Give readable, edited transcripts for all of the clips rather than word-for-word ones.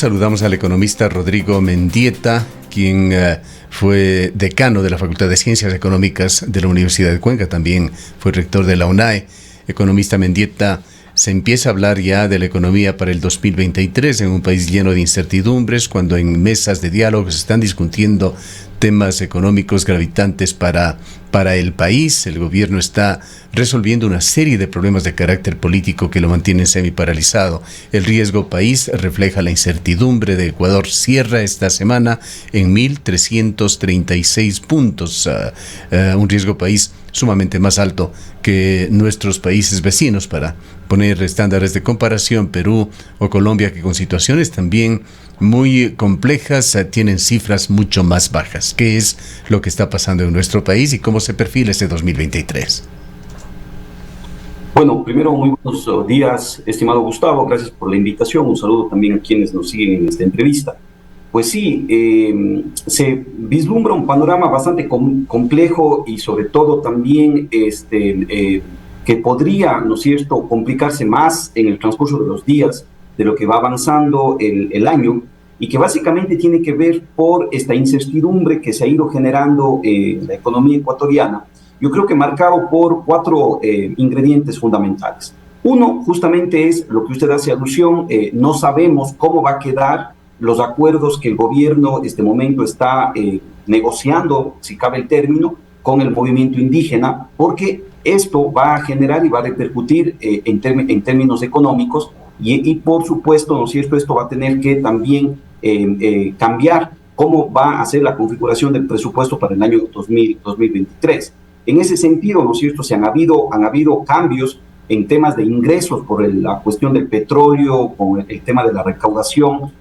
Saludamos al economista Rodrigo Mendieta, quien fue decano de la Facultad de Ciencias Económicas de la Universidad de Cuenca, también fue rector de la UNAE. Economista Mendieta, se empieza a hablar ya de la economía para el 2023 en un país lleno de incertidumbres, cuando en mesas de diálogo se están discutiendo temas económicos gravitantes para el país. El gobierno está resolviendo una serie de problemas de carácter político que lo mantienen semiparalizado. El riesgo país refleja la incertidumbre de Ecuador. Cierra esta semana en 1.336 puntos. Un riesgo país sumamente más alto que nuestros países vecinos. Para poner estándares de comparación, Perú o Colombia, que con situaciones también muy complejas tienen cifras mucho más bajas. ¿Qué es lo que está pasando en nuestro país y cómo se perfila este 2023? Bueno, primero, muy buenos días, estimado Gustavo. Gracias por la invitación. Un saludo también a quienes nos siguen en esta entrevista. Pues sí, se vislumbra un panorama bastante complejo y sobre todo también que podría, ¿no es cierto?, complicarse más en el transcurso de los días de lo que va avanzando el año, y que básicamente tiene que ver por esta incertidumbre que se ha ido generando en la economía ecuatoriana. Yo creo que marcado por cuatro ingredientes fundamentales. Uno, justamente, es lo que usted hace alusión. No sabemos cómo va a quedar los acuerdos que el gobierno en este momento está negociando, si cabe el término, con el movimiento indígena, porque esto va a generar y va a repercutir en términos económicos y por supuesto, ¿no es cierto?, esto va a tener que también cambiar cómo va a ser la configuración del presupuesto para el año 2023. En ese sentido, ¿no es cierto?, han habido cambios en temas de ingresos por la cuestión del petróleo, con el tema de la recaudación,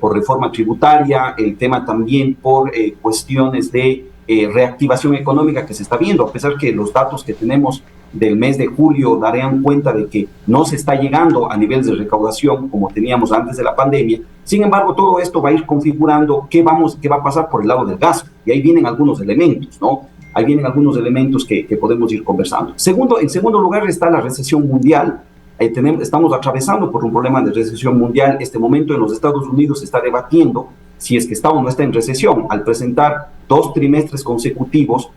por reforma tributaria, el tema también por cuestiones de reactivación económica que se está viendo, a pesar que los datos que tenemos del mes de julio darían cuenta de que no se está llegando a niveles de recaudación como teníamos antes de la pandemia. Sin embargo, todo esto va a ir configurando qué va a pasar por el lado del gasto, y ahí vienen algunos elementos, ¿no? Ahí vienen algunos elementos que podemos ir conversando. En segundo lugar está la recesión mundial. Estamos atravesando por un problema de recesión mundial. Este momento en los Estados Unidos se está debatiendo si es que está o no está en recesión, al presentar 2 trimestres consecutivos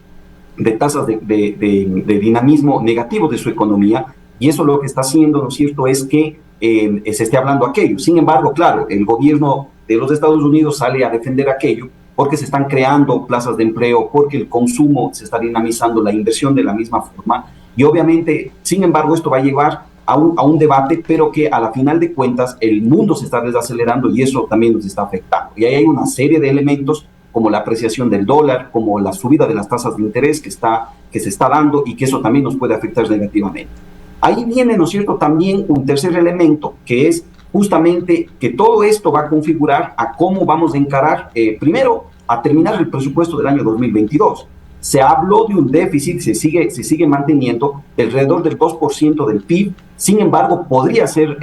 de tasas de dinamismo negativo de su economía, y eso lo que está haciendo, ¿no es cierto?, es que se esté hablando aquello. Sin embargo, claro, el gobierno de los Estados Unidos sale a defender aquello porque se están creando plazas de empleo, porque el consumo se está dinamizando, la inversión de la misma forma, y obviamente, sin embargo, esto va a llevar a un debate, pero que a la final de cuentas el mundo se está desacelerando y eso también nos está afectando. Y ahí hay una serie de elementos como la apreciación del dólar, como la subida de las tasas de interés que se está dando, y que eso también nos puede afectar negativamente. Ahí viene, ¿no es cierto?, también un tercer elemento, que es justamente que todo esto va a configurar a cómo vamos a encarar, primero, a terminar el presupuesto del año 2022. Se habló de un déficit, se sigue manteniendo alrededor del 2% del PIB. Sin embargo, podría ser,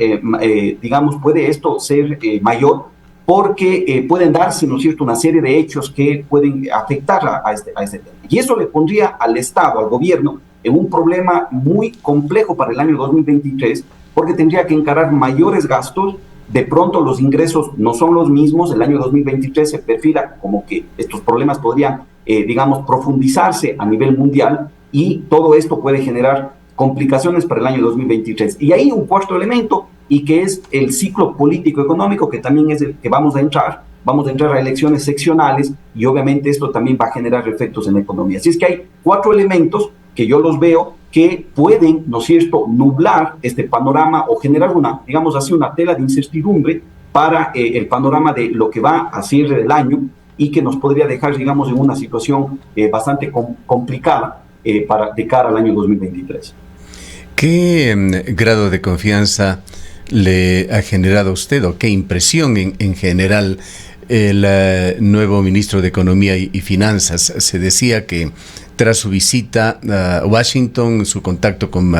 puede esto ser mayor, porque pueden darse, ¿no es cierto?, una serie de hechos que pueden afectar a este tema. Y eso le pondría al Estado, al gobierno, en un problema muy complejo para el año 2023, porque tendría que encarar mayores gastos. De pronto los ingresos no son los mismos. El año 2023 se perfila como que estos problemas podrían, profundizarse a nivel mundial, y todo esto puede generar complicaciones para el año 2023. Y ahí un cuarto elemento, y que es el ciclo político-económico, que también es el que vamos a entrar a elecciones seccionales, y obviamente esto también va a generar efectos en la economía. Así es que hay 4 elementos que yo los veo que pueden, ¿no es cierto?, nublar este panorama o generar una tela de incertidumbre para el panorama de lo que va a cierre del año, y que nos podría dejar, en una situación bastante complicada de cara al año 2023. ¿Qué grado de confianza le ha generado a usted, o qué impresión en general, el nuevo ministro de Economía y Finanzas? Se decía que tras su visita a Washington, su contacto con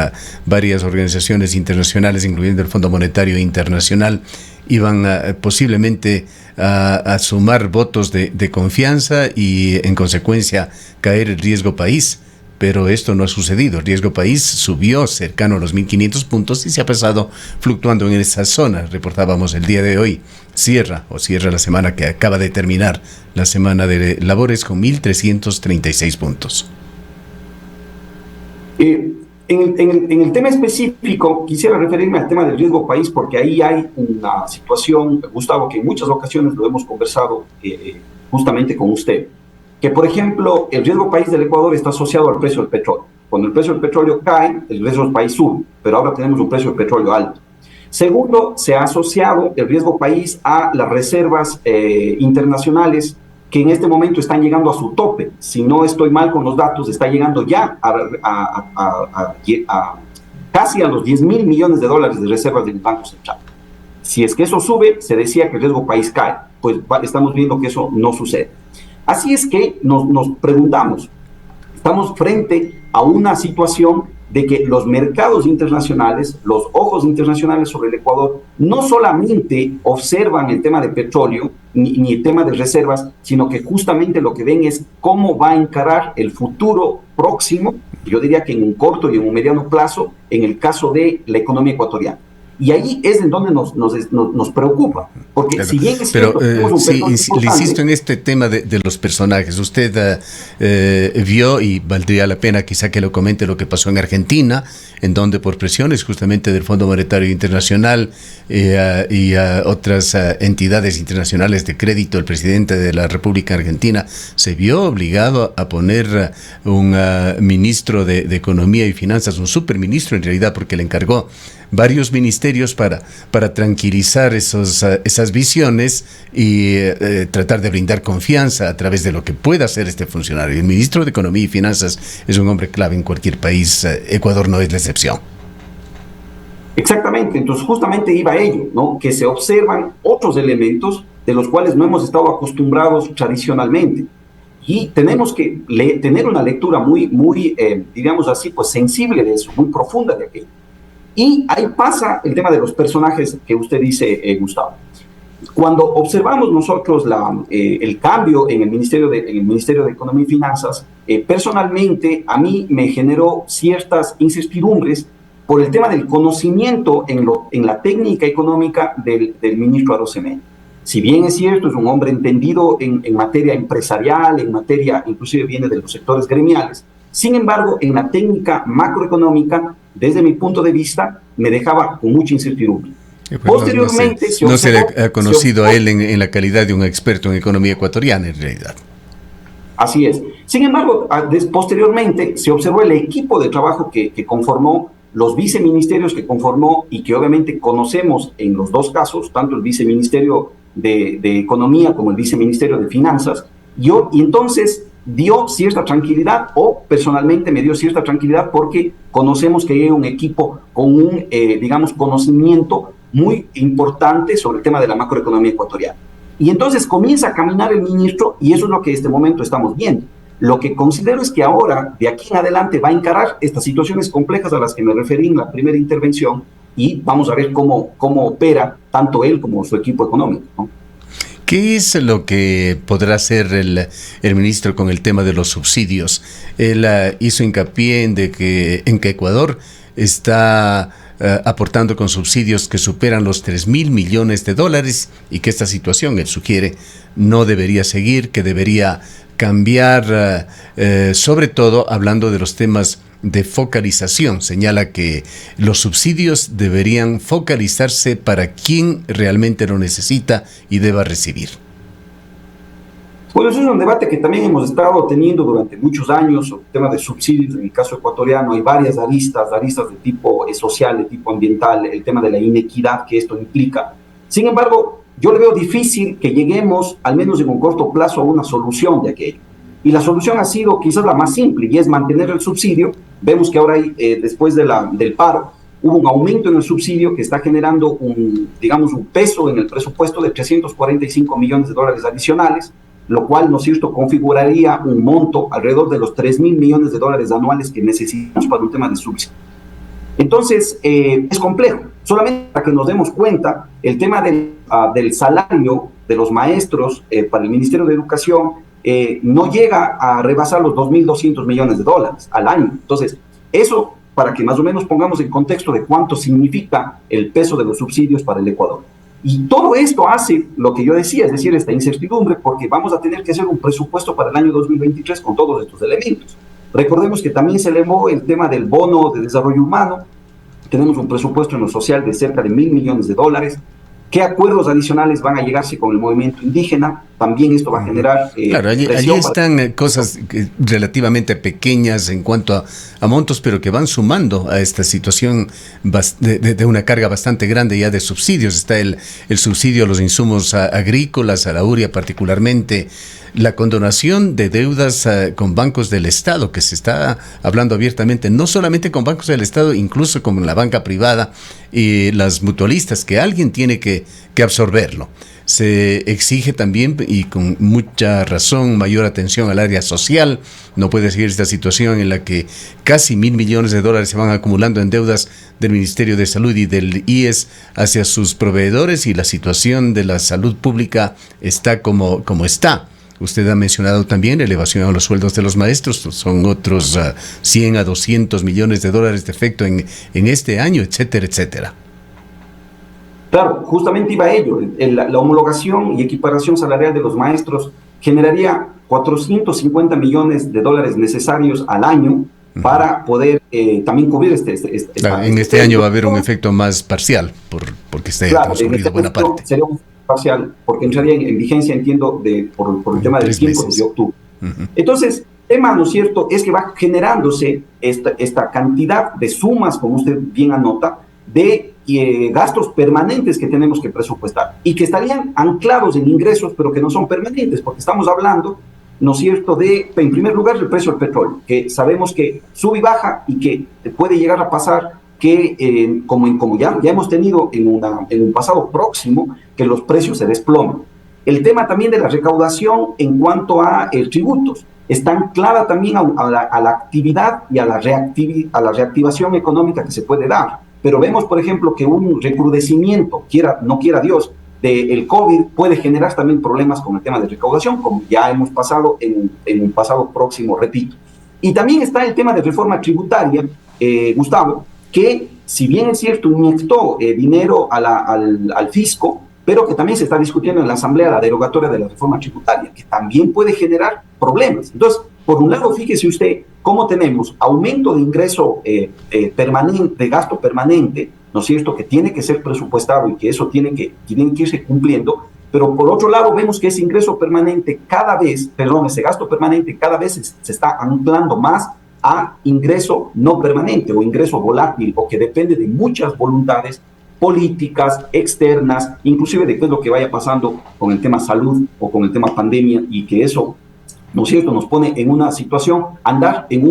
varias organizaciones internacionales, incluyendo el Fondo Monetario Internacional, iban posiblemente a sumar votos de confianza y, en consecuencia, caer el riesgo país. pero esto no ha sucedido. El riesgo país subió cercano a los 1.500 puntos y se ha pasado fluctuando en esa zona. Reportábamos el día de hoy, cierra la semana que acaba de terminar, la semana de labores, con 1.336 puntos. En el tema específico, quisiera referirme al tema del riesgo país, porque ahí hay una situación, Gustavo, que en muchas ocasiones lo hemos conversado justamente con usted, que por ejemplo el riesgo país del Ecuador está asociado al precio del petróleo. Cuando el precio del petróleo cae, el riesgo del país sube, pero ahora tenemos un precio del petróleo alto. Segundo, se ha asociado el riesgo país a las reservas internacionales, que en este momento están llegando a su tope. Si no estoy mal con los datos, está llegando ya a casi a los 10.000 millones de dólares de reservas del Banco Central. Si es que eso sube, se decía que el riesgo país cae. Pues estamos viendo que eso no sucede. Así es que nos preguntamos, estamos frente a una situación de que los mercados internacionales, los ojos internacionales sobre el Ecuador, no solamente observan el tema de petróleo ni el tema de reservas, sino que justamente lo que ven es cómo va a encarar el futuro próximo, yo diría que en un corto y en un mediano plazo, en el caso de la economía ecuatoriana. Y ahí es en donde nos preocupa, porque claro, si bien es cierto, sí, le insisto en este tema de los personajes. Usted vio, y valdría la pena quizá que lo comente, lo que pasó en Argentina, en donde por presiones justamente del Fondo Monetario Internacional y otras entidades internacionales de crédito, el presidente de la República Argentina se vio obligado a poner un ministro de Economía y Finanzas, un superministro en realidad, porque le encargó varios ministerios para tranquilizar esas visiones y tratar de brindar confianza a través de lo que pueda hacer este funcionario. El ministro de Economía y Finanzas es un hombre clave en cualquier país. Ecuador no es la excepción. Exactamente, entonces justamente iba a ello, ¿no? Que se observan otros elementos de los cuales no hemos estado acostumbrados tradicionalmente. Y tenemos que tener una lectura muy digamos así, pues sensible de eso, muy profunda de aquello. Y ahí pasa el tema de los personajes que usted dice, Gustavo. Cuando observamos nosotros el cambio en el Ministerio de Economía y Finanzas, personalmente a mí me generó ciertas incertidumbres por el tema del conocimiento en la técnica económica del ministro Arosemena. Si bien es cierto, es un hombre entendido en materia empresarial, en materia, inclusive viene de los sectores gremiales, sin embargo, en la técnica macroeconómica, desde mi punto de vista, me dejaba con mucha incertidumbre. Posteriormente, no se le ha conocido a él en la calidad de un experto en economía ecuatoriana, en realidad. Así es. Sin embargo, posteriormente se observó el equipo de trabajo que conformó, los viceministerios que conformó y que obviamente conocemos en los dos casos, tanto el viceministerio de Economía como el viceministerio de Finanzas, y entonces dio cierta tranquilidad, o personalmente me dio cierta tranquilidad, porque conocemos que hay un equipo con un, digamos, conocimiento muy importante sobre el tema de la macroeconomía ecuatoriana. Y entonces comienza a caminar el ministro, y eso es lo que en este momento estamos viendo. Lo que considero es que ahora, de aquí en adelante, va a encarar estas situaciones complejas a las que me referí en la primera intervención, y vamos a ver cómo opera tanto él como su equipo económico, ¿no? ¿Qué es lo que podrá hacer el ministro con el tema de los subsidios? Él hizo hincapié en que Ecuador está aportando con subsidios que superan los 3.000 millones de dólares y que esta situación, él sugiere, no debería seguir, que debería cambiar, sobre todo hablando de los temas de focalización. Señala que los subsidios deberían focalizarse para quien realmente lo necesita y deba recibir. Bueno, eso es un debate que también hemos estado teniendo durante muchos años sobre el tema de subsidios. En el caso ecuatoriano hay varias aristas de tipo social, de tipo ambiental, el tema de la inequidad que esto implica. Sin embargo, yo le veo difícil que lleguemos, al menos en un corto plazo, a una solución de aquello. Y la solución ha sido quizás la más simple, y es mantener el subsidio. Vemos que ahora, después del paro, hubo un aumento en el subsidio que está generando un peso en el presupuesto de 345 millones de dólares adicionales, lo cual, ¿no es cierto?, configuraría un monto alrededor de los 3.000 millones de dólares anuales que necesitamos para un tema de subsidio. Entonces, es complejo. Solamente para que nos demos cuenta, el tema del salario de los maestros para el Ministerio de Educación no llega a rebasar los 2.200 millones de dólares al año. Entonces, eso para que más o menos pongamos en contexto de cuánto significa el peso de los subsidios para el Ecuador. Y todo esto hace lo que yo decía, es decir, esta incertidumbre, porque vamos a tener que hacer un presupuesto para el año 2023 con todos estos elementos. Recordemos que también se elevó el tema del bono de desarrollo humano. Tenemos un presupuesto en lo social de cerca de 1.000 millones de dólares. ¿Qué acuerdos adicionales van a llegarse con el movimiento indígena? También esto va a generar claro, allí están cosas relativamente pequeñas en cuanto a montos, pero que van sumando a esta situación de una carga bastante grande ya de subsidios. Está el subsidio a los insumos agrícolas, a la urea particularmente, la condonación de deudas con bancos del Estado, que se está hablando abiertamente, no solamente con bancos del Estado, incluso con la banca privada y las mutualistas, que alguien tiene que absorberlo. Se exige también, y con mucha razón, mayor atención al área social. No puede seguir esta situación en la que casi 1.000 millones de dólares se van acumulando en deudas del Ministerio de Salud y del IES hacia sus proveedores, y la situación de la salud pública está como está. Usted ha mencionado también la elevación a los sueldos de los maestros, son otros 100 a 200 millones de dólares de efecto en este año, etcétera, etcétera. Claro, justamente iba a ello. La homologación y equiparación salarial de los maestros generaría 450 millones de dólares necesarios al año para poder también cubrir en este año va a haber un efecto más parcial, porque está transcurrido buena parte. Sería un parcial, porque entraría en vigencia, entiendo, por el tema del tiempo de octubre. Entonces, el tema, ¿no es cierto?, es que va generándose esta cantidad de sumas, como usted bien anota, de gastos permanentes que tenemos que presupuestar y que estarían anclados en ingresos, pero que no son permanentes, porque estamos hablando, ¿no es cierto?, de, en primer lugar, el precio del petróleo, que sabemos que sube y baja y que puede llegar a pasar que, como ya hemos tenido en un pasado próximo, que los precios se desploman. El tema también de la recaudación en cuanto a tributos está anclada también a la actividad y a la reactivación económica que se puede dar. Pero vemos, por ejemplo, que un recrudecimiento, no quiera Dios, del COVID puede generar también problemas con el tema de recaudación, como ya hemos pasado en un pasado próximo, repito. Y también está el tema de reforma tributaria, Gustavo, que si bien es cierto inyectó dinero al fisco, pero que también se está discutiendo en la Asamblea la derogatoria de la reforma tributaria, que también puede generar problemas. Entonces, por un lado, fíjese usted cómo tenemos aumento de ingreso permanente, de gasto permanente, ¿no es cierto?, que tiene que ser presupuestado y que eso tiene que irse cumpliendo, pero por otro lado vemos que ese ingreso permanente ese gasto permanente cada vez se está anclando más a ingreso no permanente o ingreso volátil, o que depende de muchas voluntades políticas, externas, inclusive de qué es lo que vaya pasando con el tema salud o con el tema pandemia, y que eso, ¿no es cierto?, nos pone en una situación, andar en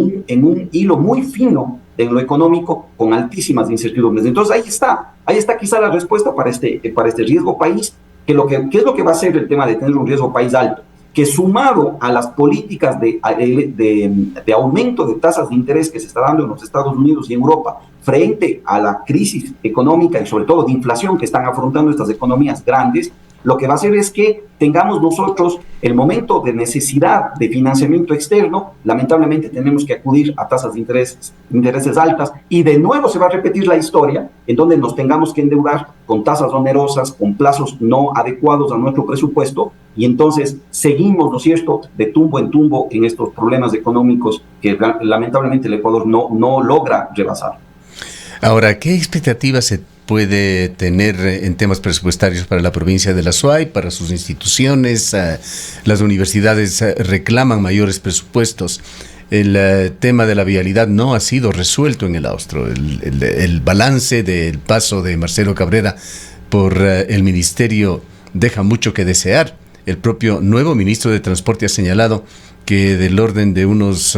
un hilo muy fino en lo económico con altísimas incertidumbres. Entonces ahí está quizá la respuesta para este riesgo país, ¿qué es lo que va a ser el tema de tener un riesgo país alto? Que sumado a las políticas de aumento de tasas de interés que se está dando en los Estados Unidos y en Europa frente a la crisis económica y sobre todo de inflación que están afrontando estas economías grandes, lo que va a hacer es que tengamos nosotros el momento de necesidad de financiamiento externo, lamentablemente tenemos que acudir a tasas de intereses altas, y de nuevo se va a repetir la historia en donde nos tengamos que endeudar con tasas onerosas, con plazos no adecuados a nuestro presupuesto, y entonces seguimos, ¿no es cierto?, de tumbo en tumbo en estos problemas económicos que lamentablemente el Ecuador no logra rebasar. Ahora, ¿qué expectativas se puede tener en temas presupuestarios para la provincia de la Suay, para sus instituciones? Las universidades reclaman mayores presupuestos. El tema de la vialidad no ha sido resuelto en el Austro. El balance del paso de Marcelo Cabrera por el ministerio deja mucho que desear. El propio nuevo ministro de Transporte ha señalado que del orden de unos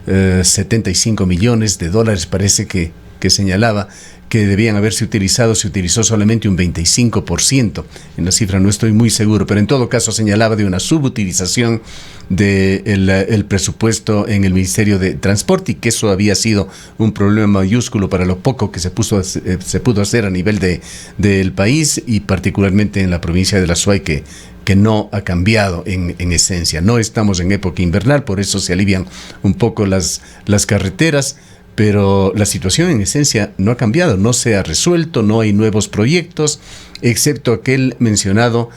75 millones de dólares parece que señalaba que debían haberse utilizado, se utilizó solamente un 25%. En la cifra no estoy muy seguro, pero en todo caso señalaba de una subutilización del presupuesto en el Ministerio de Transporte, y que eso había sido un problema mayúsculo para lo poco que se pudo hacer a nivel del país, y particularmente en la provincia de la Suay, que no ha cambiado en esencia. No estamos en época invernal, por eso se alivian un poco las carreteras, pero la situación en esencia no ha cambiado, no se ha resuelto, no hay nuevos proyectos, excepto aquel mencionado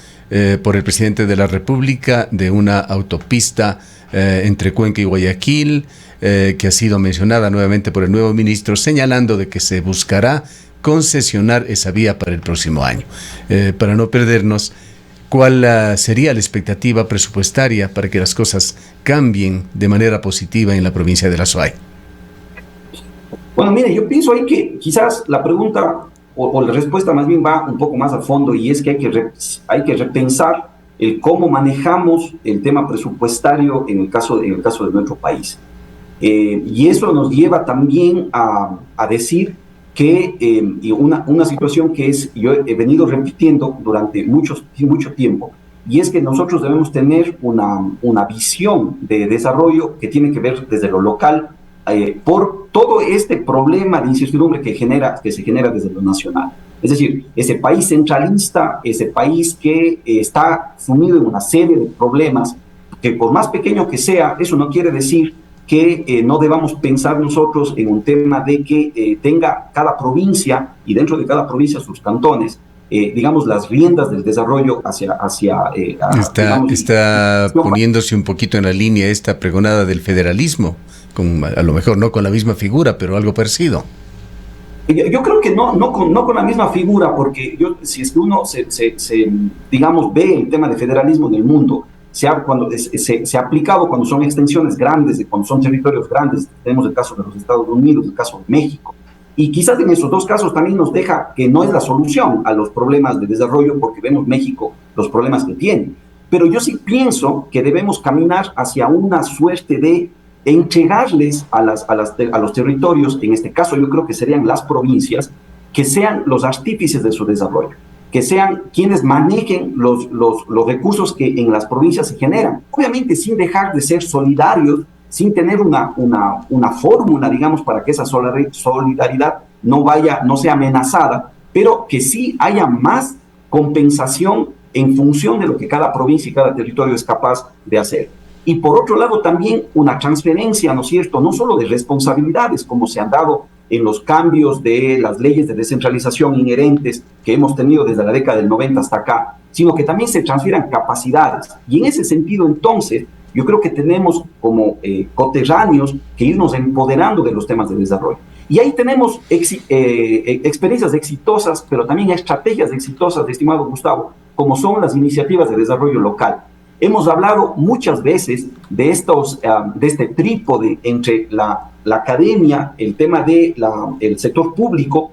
por el presidente de la República de una autopista entre Cuenca y Guayaquil, que ha sido mencionada nuevamente por el nuevo ministro, señalando de que se buscará concesionar esa vía para el próximo año. Para no perdernos, ¿cuál sería la expectativa presupuestaria para que las cosas cambien de manera positiva en la provincia de la Suay? Bueno, mire, yo pienso ahí que quizás la pregunta o la respuesta más bien va un poco más a fondo, y es que hay que repensar el cómo manejamos el tema presupuestario en el caso de nuestro país. Y eso nos lleva también a decir que una situación que yo he venido repitiendo durante mucho tiempo, y es que nosotros debemos tener una visión de desarrollo que tiene que ver desde lo local, por todo este problema de incertidumbre que se genera desde lo nacional. Es decir, ese país centralista, ese país que está sumido en una serie de problemas, que por más pequeño que sea, eso no quiere decir que no debamos pensar nosotros en un tema de que tenga cada provincia, y dentro de cada provincia sus cantones, digamos, las riendas del desarrollo Está poniéndose un poquito en la línea esta pregonada del federalismo, a lo mejor no con la misma figura, pero algo parecido. Yo creo que no con la misma figura, porque si es que uno digamos, ve el tema de federalismo en el mundo, se ha aplicado cuando son extensiones grandes, cuando son territorios grandes. Tenemos el caso de los Estados Unidos, el caso de México. Y quizás en esos dos casos también nos deja que no es la solución a los problemas de desarrollo, porque vemos México los problemas que tiene. Pero yo sí pienso que debemos caminar hacia una suerte de entregarles a los territorios, en este caso yo creo que serían las provincias, que sean los artífices de su desarrollo, que sean quienes manejen los recursos que en las provincias se generan, obviamente sin dejar de ser solidarios, sin tener una fórmula, digamos, para que esa solidaridad no sea amenazada, pero que sí haya más compensación en función de lo que cada provincia y cada territorio es capaz de hacer. Y por otro lado también una transferencia, ¿no es cierto?, no solo de responsabilidades, como se han dado en los cambios de las leyes de descentralización inherentes que hemos tenido desde la década del 90 hasta acá, sino que también se transfieran capacidades. Y en ese sentido, entonces, yo creo que tenemos como coterráneos que irnos empoderando de los temas de desarrollo. Y ahí tenemos experiencias exitosas, pero también estrategias exitosas, estimado Gustavo, como son las iniciativas de desarrollo local. Hemos hablado muchas veces de este trípode entre la academia, el tema del sector público,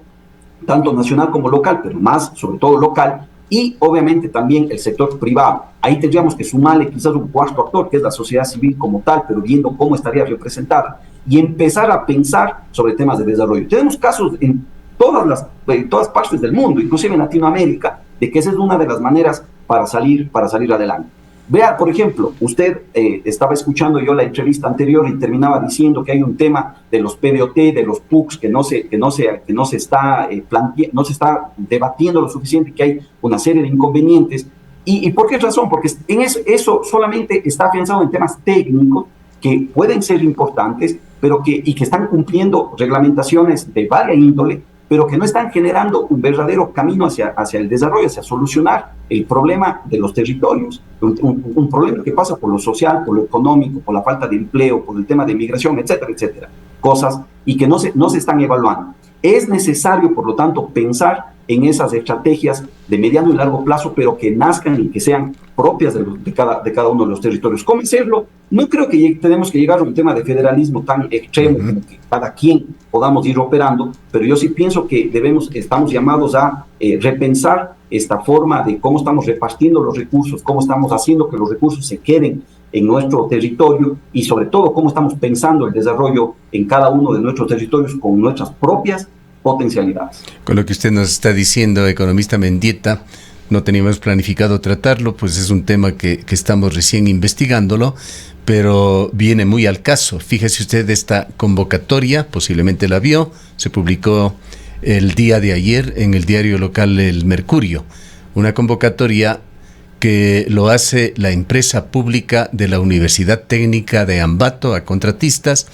tanto nacional como local, pero más sobre todo local, y obviamente también el sector privado. Ahí tendríamos que sumarle quizás un cuarto actor, que es la sociedad civil como tal, pero viendo cómo estaría representada, y empezar a pensar sobre temas de desarrollo. Tenemos casos en todas partes del mundo, inclusive en Latinoamérica, de que esa es una de las maneras para salir adelante. Vea, por ejemplo, usted estaba escuchando yo la entrevista anterior y terminaba diciendo que hay un tema de los PDOT, de los PUCs, que no se está debatiendo lo suficiente, que hay una serie de inconvenientes. ¿Y por qué razón? Porque en eso solamente está pensado en temas técnicos que pueden ser importantes, pero que están cumpliendo reglamentaciones de varias índole, pero que no están generando un verdadero camino hacia el desarrollo, hacia solucionar el problema de los territorios. Un problema que pasa por lo social, por lo económico, por la falta de empleo, por el tema de migración, etcétera, etcétera. Cosas y que no se están evaluando. Es necesario, por lo tanto, pensar en esas estrategias de mediano y largo plazo, pero que nazcan y que sean propias de cada uno de los territorios. ¿Cómo hacerlo? No creo que tenemos que llegar a un tema de federalismo tan extremo como que cada quien podamos ir operando, pero yo sí pienso que estamos llamados a repensar esta forma de cómo estamos repartiendo los recursos, cómo estamos haciendo que los recursos se queden en nuestro territorio y sobre todo cómo estamos pensando el desarrollo en cada uno de nuestros territorios con nuestras propias potencialidades. Con lo que usted nos está diciendo, economista Mendieta, no teníamos planificado tratarlo, pues es un tema que estamos recién investigándolo, pero viene muy al caso. Fíjese usted, esta convocatoria, posiblemente la vio, se publicó el día de ayer en el diario local El Mercurio, una convocatoria que lo hace la empresa pública de la Universidad Técnica de Ambato a contratistas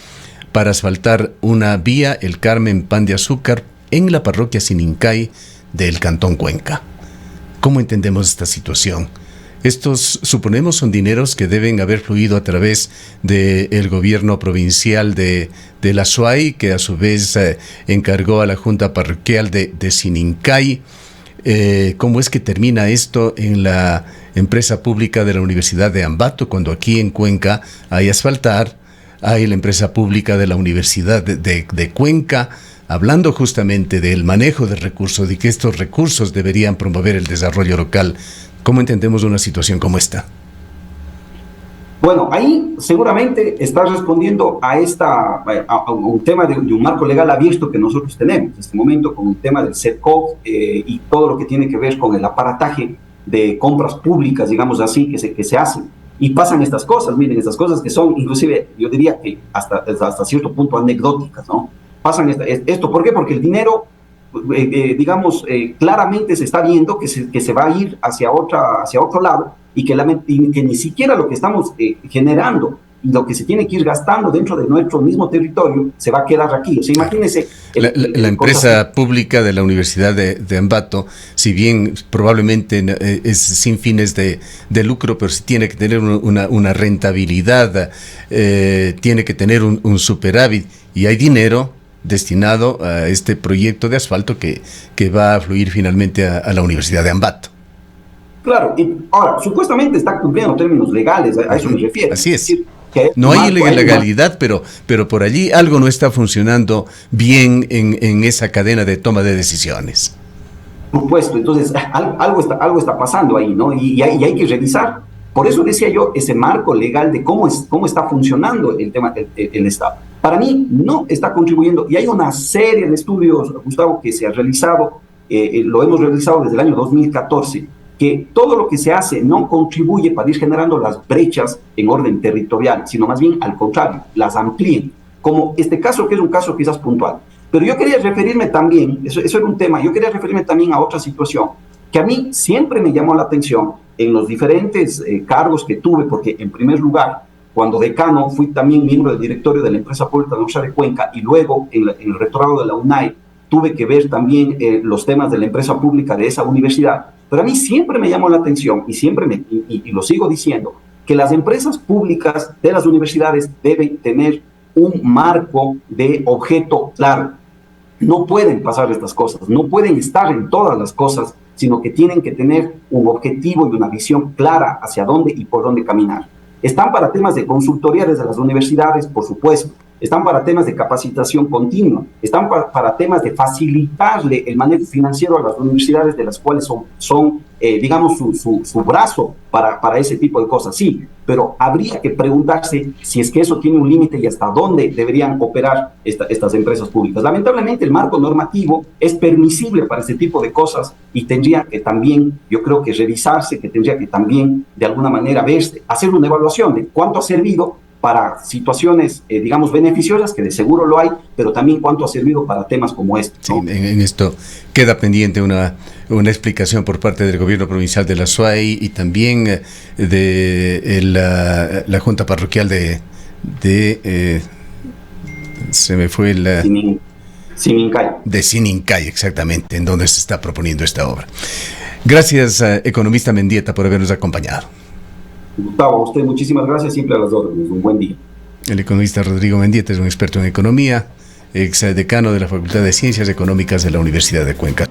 para asfaltar una vía, el Carmen Pan de Azúcar, en la parroquia Sinincay del Cantón Cuenca. ¿Cómo entendemos esta situación? Estos, suponemos, son dineros que deben haber fluido a través del gobierno provincial de la SUAY, que a su vez encargó a la Junta Parroquial de Sinincay. ¿Cómo es que termina esto en la empresa pública de la Universidad de Ambato, cuando aquí en Cuenca hay asfaltar, hay la empresa pública de la Universidad de Cuenca, hablando justamente del manejo de recursos, de que estos recursos deberían promover el desarrollo local? ¿Cómo entendemos una situación como esta? Bueno, ahí seguramente estás respondiendo a un tema de un marco legal abierto que nosotros tenemos en este momento, con el tema del CERCOV y todo lo que tiene que ver con el aparataje de compras públicas, digamos así, que se hacen. Y pasan estas cosas, miren, estas cosas que son, inclusive, yo diría que hasta cierto punto anecdóticas, ¿no? Pasan esto, ¿por qué? Porque el dinero, claramente se está viendo que se va a ir hacia otro lado y que ni siquiera lo que estamos generando y lo que se tiene que ir gastando dentro de nuestro mismo territorio se va a quedar aquí. O sea, imagínense. La empresa pública de la Universidad de Ambato, si bien probablemente es sin fines de lucro, pero sí tiene que tener una rentabilidad, tiene que tener un superávit, y hay dinero destinado a este proyecto de asfalto que va a fluir finalmente a la Universidad de Ambato. Claro, y ahora, supuestamente está cumpliendo términos legales, a eso me refiero. Así es. No hay ilegalidad, pero por allí algo no está funcionando bien en esa cadena de toma de decisiones. Por supuesto, entonces algo está pasando ahí, ¿no? Y hay que revisar. Por eso decía yo, ese marco legal de cómo está funcionando el tema del Estado. Para mí no está contribuyendo, y hay una serie de estudios, Gustavo, que se ha realizado, lo hemos realizado desde el año 2014, que todo lo que se hace no contribuye para ir generando las brechas en orden territorial, sino más bien al contrario, las amplíen, como este caso, que es un caso quizás puntual. Pero yo quería referirme también, eso era un tema, yo quería referirme también a otra situación, que a mí siempre me llamó la atención en los diferentes cargos que tuve, porque en primer lugar, cuando decano, fui también miembro del directorio de la empresa pública de la Universidad de Cuenca, y luego en el rectorado de la UNAI, tuve que ver también los temas de la empresa pública de esa universidad. Pero a mí siempre me llamó la atención, y lo sigo diciendo, que las empresas públicas de las universidades deben tener un marco de objeto claro. No pueden pasar estas cosas, no pueden estar en todas las cosas, sino que tienen que tener un objetivo y una visión clara hacia dónde y por dónde caminar. Están para temas de consultoría desde las universidades, por supuesto. Están para temas de capacitación continua. Están para temas de facilitarle el manejo financiero a las universidades, de las cuales son digamos, su brazo para ese tipo de cosas. Sí, pero habría que preguntarse si es que eso tiene un límite y hasta dónde deberían operar estas empresas públicas. Lamentablemente, el marco normativo es permisible para este tipo de cosas y tendría que también, yo creo que revisarse, que tendría que también, de alguna manera, verse, hacer una evaluación de cuánto ha servido para situaciones, digamos, beneficiosas, que de seguro lo hay, pero también cuánto ha servido para temas como este, ¿no? Sí, en esto queda pendiente una explicación por parte del gobierno provincial de la SUAY y también de la Junta Parroquial se me fue el... Sinincay. De Sinincay, exactamente, en donde se está proponiendo esta obra. Gracias, economista Mendieta, por habernos acompañado. Gustavo, a usted muchísimas gracias, siempre a las órdenes. Un buen día. El economista Rodrigo Mendieta es un experto en economía, ex decano de la Facultad de Ciencias Económicas de la Universidad de Cuenca.